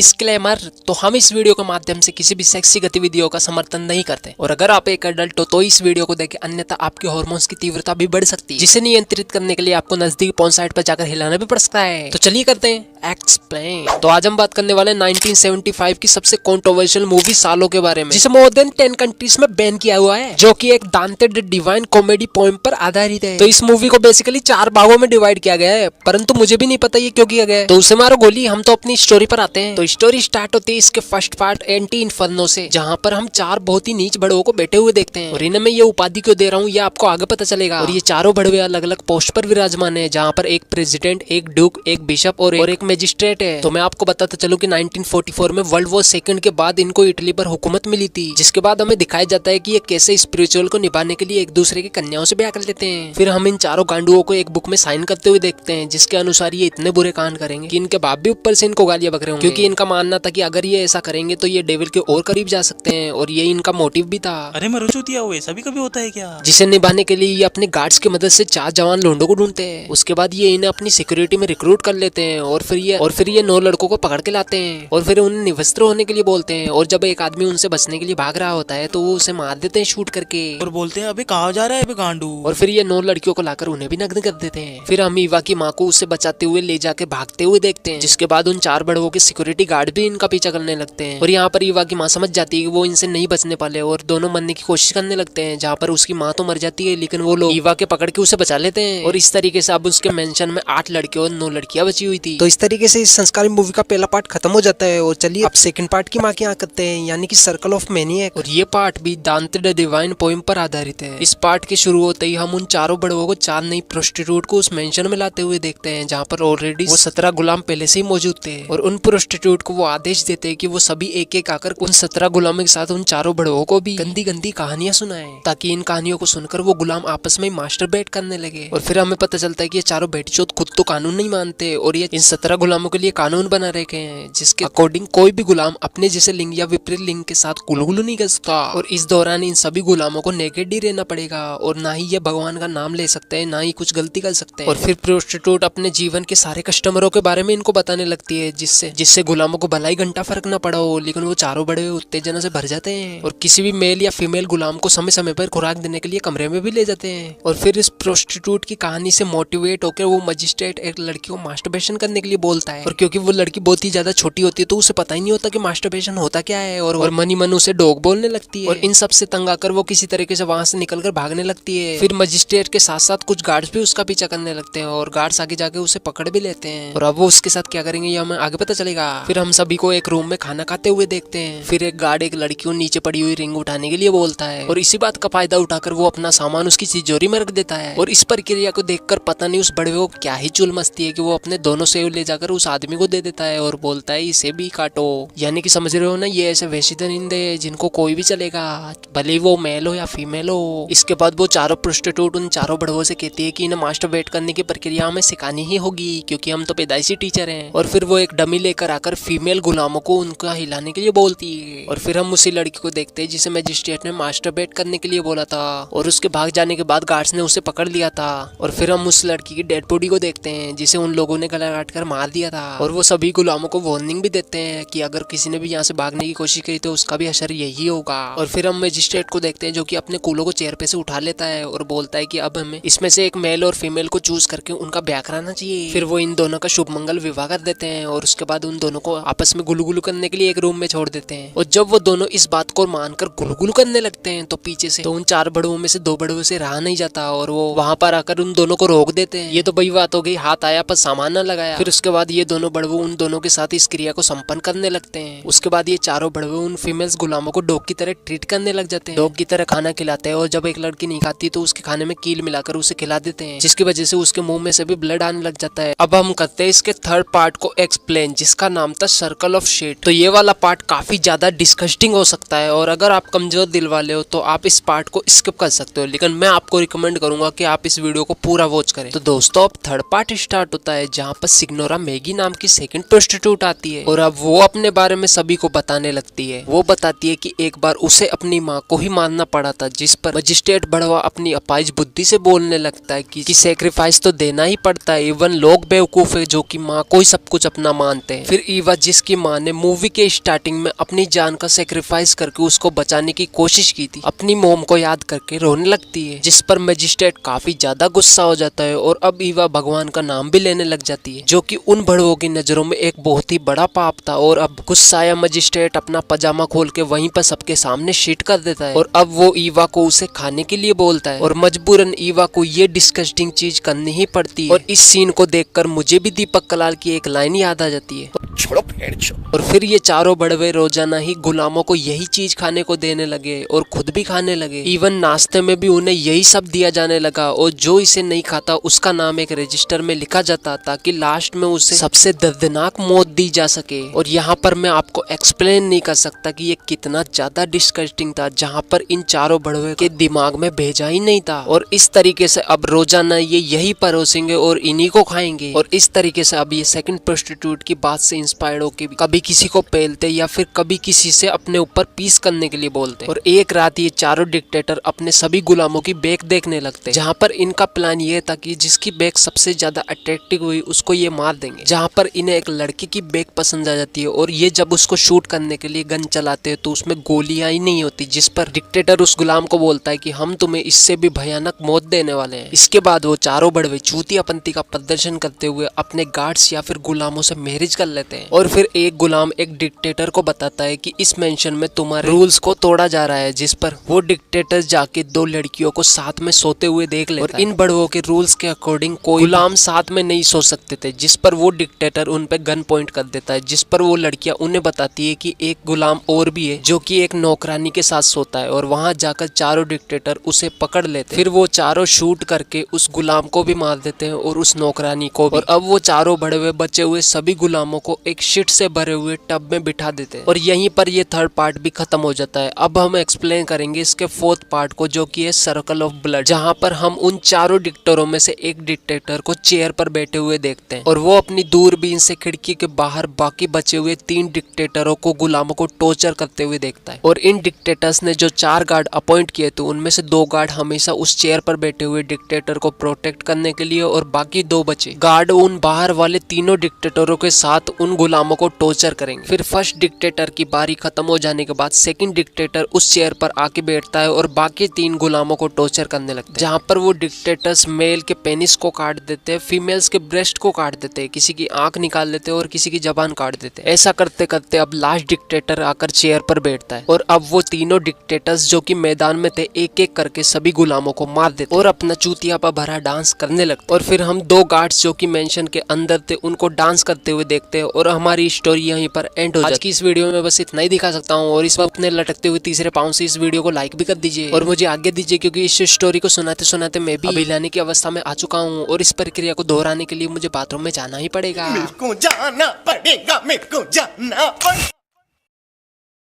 Disclaimer, तो हम इस वीडियो के माध्यम से किसी भी सेक्सी गतिविधियों का समर्थन नहीं करते और अगर आप एक एडल्ट हो तो इस वीडियो को देखें, अन्यथा आपके हार्मोन्स की तीव्रता भी बढ़ सकती है, जिसे नियंत्रित करने के लिए आपको नजदीकी पॉर्न साइट पर जाकर हिलाना भी पड़ सकता है। तो चलिए करते हैं एक्सप्लेन। तो आज हम बात करने वाले 1975 की सबसे कंट्रोवर्शियल मूवी सालों के बारे में, जिसे मोर देन 10 कंट्रीज में बैन किया हुआ है, जो कि एक दांते द डिवाइन कॉमेडी पोएम पर आधारित है। तो इस मूवी को बेसिकली 4 भागों में डिवाइड किया गया है, परंतु मुझे भी नहीं पता ये क्यों किया गया है। तो उसे मारो गोली, हम तो अपनी स्टोरी पर आते हैं। तो स्टोरी स्टार्ट होती है इसके फर्स्ट पार्ट एंटी इन्फर्नो से, जहाँ पर हम 4 बहुत ही नीच बड़वों को बैठे हुए देखते हैं और इन्हें मैं ये उपाधि क्यों दे रहा हूँ ये आपको आगे पता चलेगा। और ये चारों बड़वे अलग अलग पोस्ट पर विराजमान है, जहाँ पर एक प्रेसिडेंट, एक ड्यूक, एक बिशप और एक मजिस्ट्रेट है। तो मैं आपको बताता चलूं कि 1944 में वर्ल्ड वॉर सेकंड के बाद इनको इटली पर हुकूमत मिली थी, जिसके बाद हमें दिखाया जाता है कि ये कैसे स्पिरिचुअल को निभाने के लिए एक दूसरे की कन्याओं से ब्याह कर लेते हैं। फिर हम इन चारों गांडुओं को एक बुक में साइन करते हुए देखते हैं, जिसके अनुसार ये इतने बुरे कांड करेंगे कि इनके बाप भी ऊपर से इनको गालियां बक रहे होंगे, क्योंकि इनका मानना था कि अगर ये ऐसा करेंगे तो ये डेविल के और करीब जा सकते हैं, और ये इनका मोटिव भी था। अरे मरुचूतिया, वो ऐसा भी कभी होता है क्या? जिसे निभाने के लिए ये अपने गार्ड्स की मदद से 4 जवान लोंडों को ढूंढते हैं। उसके बाद ये इन्हें अपनी सिक्योरिटी में रिक्रूट कर लेते हैं और फिर ये 9 लड़कों को पकड़ के लाते हैं और फिर उन्हें निवस्त्र होने के लिए बोलते हैं। और जब एक आदमी उनसे बचने के लिए भाग रहा होता है तो वो उसे मार देते हैं शूट करके, और बोलते हैं अबे कहाँ जा रहा है अबे गांडू। और फिर ये 9 लड़कियों को लाकर उन्हें भी नग्न कर देते हैं। फिर हम ईवा की माँ को उससे बचाते हुए ले जाके भागते हुए देखते हैं, जिसके बाद उन 4 बड़वों के सिक्योरिटी गार्ड भी इनका पीछा करने लगते हैं। और यहाँ पर ईवा की माँ समझ जाती है कि वो इनसे नहीं बचने पाले और दोनों मरने की कोशिश करने लगते हैं, जहाँ पर उसकी माँ तो मर जाती है, लेकिन वो लोग ईवा के पकड़ के उसे बचा लेते हैं। और इस तरीके से अब उसके मेंशन में 8 लड़के और 9 लड़कियां बची हुई थी। तो इस तरीके से इस संस्कारी मूवी का पहला पार्ट खत्म हो जाता है। और चलिए अब सेकंड पार्ट की माँ की यहाँ करते हैं, यानी कि सर्कल ऑफ मैनिएक। और ये पार्ट भी दांते द डिवाइन पोएम पर आधारित है। इस पार्ट के शुरू होते ही हम उन चारों बड़वों को 4 नई प्रोस्टिट्यूट को उस मेंशन में लाते हुए देखते हैं, जहाँ पर ऑलरेडी वो 17 गुलाम पहले से ही मौजूद थे। और उन प्रोस्टिट्यूट को वो आदेश देते हैं कि वो सभी एक एक आकर उन 17 गुलामों के साथ उन चारों बड़वों को भी गंदी गंदी कहानियां सुनाए, ताकि इन कहानियों को सुनकर वो गुलाम आपस में मास्टरबेट करने लगे। और फिर हमें पता चलता है कि ये चारों बेटीचोद खुद तो कानून नहीं मानते और ये इन 17 गुलामों के लिए कानून बना रखे हैं, जिसके अकॉर्डिंग कोई भी गुलाम अपने जैसे लिंग या विपरीत लिंग के साथ गुलगुलू नहीं कर सकता। और इस दौरान इन सभी गुलामों को नेकेड ही रहना पड़ेगा और ना ही ये भगवान का नाम ले सकते हैं, ना ही कुछ गलती कर सकते हैं। और फिर प्रोस्टिट्यूट अपने जीवन के सारे कस्टमरों के बारे में इनको बताने लगती है, जिससे गुलामों को भलाई घंटा फर्क न पड़ा हो, लेकिन वो चारों बड़े उत्तेजना से भर जाते हैं और किसी भी मेल या फीमेल गुलाम को समय समय पर खुराक देने के लिए कमरे में भी ले जाते हैं। और फिर इस प्रोस्टिट्यूट की कहानी से मोटिवेट होकर वो मजिस्ट्रेट एक लड़की को मास्टरबेशन करने के लिए बोलता है, और क्योंकि वो लड़की बहुत ही ज्यादा छोटी होती है तो उसे पता ही नहीं होता कि मास्टरबेशन होता क्या है, और मनी मन उसे डॉग बोलने लगती है। और इन सब से तंग आकर वो किसी तरीके से वहां से निकलकर भागने लगती है। फिर मजिस्ट्रेट के साथ साथ कुछ गार्ड्स भी उसका पीछा करने लगते हैं और गार्ड्स आगे जाके उसे पकड़ भी लेते हैं। और अब वो उसके साथ क्या करेंगे ये हमें आगे पता चलेगा। फिर हम सभी को एक रूम में खाना खाते हुए देखते हैं। फिर एक गार्ड एक लड़की को नीचे पड़ी हुई रिंग उठाने के लिए बोलता है और इसी बात का फायदा उठाकर वो अपना सामान उसकी तिजोरी में रख देता है। और इस प्रक्रिया को देखकर पता नहीं उस बड़वे को क्या ही चुल मस्ती है कि वो अपने दोनों सेव ले जाकर उस आदमी को दे देता है और बोलता है इसे भी काटो। यानी कि समझ रहे हो ना, ये ऐसे वैसे दरिंदे जिनको कोई भी चलेगा, भले वो मेल हो या फीमेल हो। इसके बाद वो चारों प्रोस्टिट्यूट उन चारों बड़वों से कहती है कि इन्हें मास्टरबेट करने की प्रक्रिया हमें सिखानी ही होगी, क्योंकि हम तो पैदाइशी टीचर हैं। और फिर वो एक डमी लेकर आकर फीमेल गुलामों को उनका हिलाने के लिए बोलती है। और फिर हम उसी लड़की को देखते हैं जिसे मजिस्ट्रेट ने मास्टरबेट करने के लिए बोला था, और उसके भाग जाने के बाद गार्ड्स ने उसे पकड़ लिया था। और फिर हम उस लड़की की डेड बॉडी को देखते हैं जिसे उन लोगों ने गला काट कर मार दिया था। और वो सभी गुलामों को वार्निंग भी देते हैं कि अगर किसी ने भी यहाँ से भागने की कोशिश की तो उसका भी असर यही होगा। और फिर हम मजिस्ट्रेट को देखते हैं जो कि अपने कूलों को चेयर पे से उठा लेता है और बोलता है कि अब हमें इसमें से एक मेल और फीमेल को चूज करके उनका ब्याह कराना चाहिए। फिर वो इन दोनों का शुभ मंगल विवाह कर देते हैं और उसके बाद उन दोनों को आपस में गुलगुलू करने के लिए एक रूम में छोड़ देते हैं। और जब वो दोनों इस बात को मानकर गुलगुलू करने लगते हैं तो पीछे से तो उन 4 बड़वों में से 2 बड़वों से रहा नहीं जाता और वो वहां पर आकर उन दोनों को रोक देते हैं। ये तो बड़ी बात हो गई, हाथ आया पर सामान न लगाया। फिर उसके बाद ये दोनों बड़वो उन दोनों के साथ इस क्रिया को संपन्न करने लगते हैं। उसके बाद ये चारों बड़वो उन फीमेल्स गुलामों को डॉग की तरह ट्रीट करने लग जाते हैं, डॉग की तरह खाना खिलाते हैं। और जब एक लड़की नहीं खाती तो उसके खाने में कील मिलाकर उसे खिला देते हैं, जिसकी वजह से उसके मुंह में से भी ब्लड आने लग जाता है। अब हम करते हैं इसके थर्ड पार्ट को एक्सप्लेन, जिसका नाम था सर्कल ऑफ शेट। तो ये वाला पार्ट काफी ज्यादा डिस्कस्टिंग हो सकता है और अगर आप कमजोर दिल वाले हो तो आप इस पार्ट को स्किप कर सकते हो, लेकिन मैं आपको रिकमेंड करूंगा कि आप इस वीडियो को पूरा वॉच करें। तो दोस्तों अब थर्ड पार्ट स्टार्ट होता है, जहाँ पर सिग्नोरा मैगी नाम की सेकंड प्रोस्टिट्यूट आती है और अब वो अपने बारे में सभी को बताने लगती है। वो बताती है कि एक बार उसे अपनी माँ को ही मानना पड़ा था, जिस पर मजिस्ट्रेट बड़वा अपनी अपाइज बुद्धि से बोलने लगता है कि सेक्रीफाइस तो देना ही पड़ता है, इवन लोग बेवकूफ है जो कि माँ को ही सब कुछ अपना मानते हैं। फिर ईवा जिसकी माँ ने मूवी के स्टार्टिंग में अपनी जान का सेक्रीफाइस करके उसको बचाने की कोशिश की थी, अपनी मॉम को याद करके रोने लगती है, जिस पर मजिस्ट्रेट काफी ज्यादा गुस्सा हो जाता है और अब ईवा भगवान का नाम भी लेने लग जाती है, जो कि उन बड़वों की नजरों में एक बहुत ही बड़ा पाप था। और अब गुस्साया मजिस्ट्रेट अपना पजामा खोल के वहीं पर सबके सामने शीट कर देता है और अब वो ईवा को उसे खाने के लिए बोलता है और मजबूरन ईवा को ये डिस्कस्टिंग चीज करनी ही पड़ती है। और इस सीन को देखकर मुझे भी दीपक कलाल की एक लाइन याद आ जाती है, छोड़ो फेड़ छो। और फिर ये चारों बड़वे रोजाना ही गुलामों को यही चीज खाने को देने लगे और खुद भी खाने लगे। इवन नाश्ते में भी उन्हें यही सब दिया जाने लगा और जो इसे नहीं खाता उसका नाम एक रजिस्टर में लिखा जाता ताकि लास्ट में उसे सबसे दर्दनाक मौत दी जा सके। और यहाँ पर मैं आपको एक्सप्लेन नहीं कर सकता कि ये कितना ज्यादा डिस्कस्टिंग था, जहाँ पर इन चारों बड़वे के दिमाग में भेजा ही नहीं था। और इस तरीके से अब रोजाना ये यही परोसेंगे और इन्हीं को खाएंगे। और इस तरीके से अब ये सेकंड प्रोस्टिट्यूट की बात से इंस्पायर्ड होकर कभी किसी को पेलते या फिर कभी किसी से अपने ऊपर पीस करने के लिए बोलते। और एक रात ये चारों डिक्टेटर अपने सभी गुलामों की बेक देखने लगते, जहाँ पर इनका प्लान ये था कि जिसकी बेक सबसे ज्यादा अट्रैक्टिव हुई उसको ये मार देंगे। जहाँ पर इन्हें एक लड़की की बेक पसंद आ जाती है और ये जब उसको शूट करने के लिए गन चलाते हैं तो उसमें गोलियां ही नहीं होती, जिस पर डिक्टेटर उस गुलाम को बोलता है कि हम तुम्हें इससे भी भयानक मौत देने वाले हैं। इसके बाद वो चारों बड़वे चूतियापंती का प्रदर्शन करते हुए अपने गार्ड्स या फिर गुलामों से मैरिज कर लेते हैं। और फिर एक गुलाम एक डिक्टेटर को बताता है कि इस मेंशन में तुम्हारे रूल्स को तोड़ा जा रहा है, जिस पर वो डिक्टेटर जाके दो लड़कियों को साथ में सोते हुए देख लेता है। और इन बड़वों के रूल्स के अकॉर्डिंग कोई गुलाम साथ में नहीं सो सकते थे, जिस पर वो डिक्टेटर उन पे गन पॉइंट कर देता है, जिस पर वो लड़कियां उन्हें बताती है कि एक गुलाम और भी है जो कि एक नौकरानी के साथ सोता है। और वहां जाकर चारों डिक्टेटर उसे पकड़ लेते हैं। फिर वो चारों शूट करके उस गुलाम को भी मार देते हैं और उस नौकरानी को भी। और अब वो चारों बड़वे बचे हुए सभी गुलामों को एक शिट से भरे हुए टब में बिठा देते हैं। और यहीं पर ये थर्ड पार्ट भी खत्म हो जाता है। अब हम एक्सप्लेन करेंगे इसके फोर्थ पार्ट को, जो कि है सर्कल ऑफ ब्लड, जहां पर हम उन चारों डिक्टेटरों में से एक डिक्टेटर को चेयर पर बैठे हुए देखते हैं और वो अपनी दूरबीन से खिड़की के बाहर बाकी बचे हुए 3 डिक्टेटरों को गुलामों को टॉर्चर करते हुए देखता है। और इन डिक्टेटर्स ने जो 4 गार्ड अपॉइंट किए थे उनमें से 2 गार्ड हमेशा उस चेयर पर बैठे हुए डिक्टेटर को प्रोटेक्ट करने के लिए और बाकी 2 बचे गार्ड उन बाहर वाले तीनों डिक्टेटरों के साथ उन गुलामों को टॉर्चर करेंगे। फिर फर्स्ट डिक्टेटर की बारी खत्म हो जाने के बाद सेकंड डिक्टेटर उस चेयर पर आके बैठता है और बाकी 3 गुलामों को टॉर्चर करने लगते हैं, जहां पर वो डिक्टेटर्स मेल के पेनिस को काट देते हैं, फीमेल्स के ब्रेस्ट को काट देते हैं, किसी की आंख निकाल देते हैं और किसी की जबान काट देते हैं। ऐसा करते करते अब लास्ट डिक्टेटर आकर चेयर पर बैठता है और अब वो तीनों डिक्टेटर्स जो कि मैदान में थे एक एक करके सभी गुलामों को मार देते और अपना चूतिया पर भरा डांस करने लगते। और फिर हम 2 गार्ड्स जो कि मेंशन के अंदर थे उनको डांस करते हुए देखते हैं और हमारी स्टोरी यहीं पर एंड हो जाती है। आज की इस वीडियो में बस इतना ही दिखा सकता हूँ और इस वक्त अपने लटकते हुए तीसरे पाँव से इस वीडियो को लाइक भी कर दीजिए और मुझे आगे दीजिए, क्योंकि इस स्टोरी को सुनाते सुनाते मैं भी अभिलाने की अवस्था में आ चुका हूँ और इस प्रक्रिया को दोहराने के लिए मुझे बाथरूम में जाना ही पड़ेगा। मेरे को जाना पड़ेगा, मेरे को जाना पड़ेगा।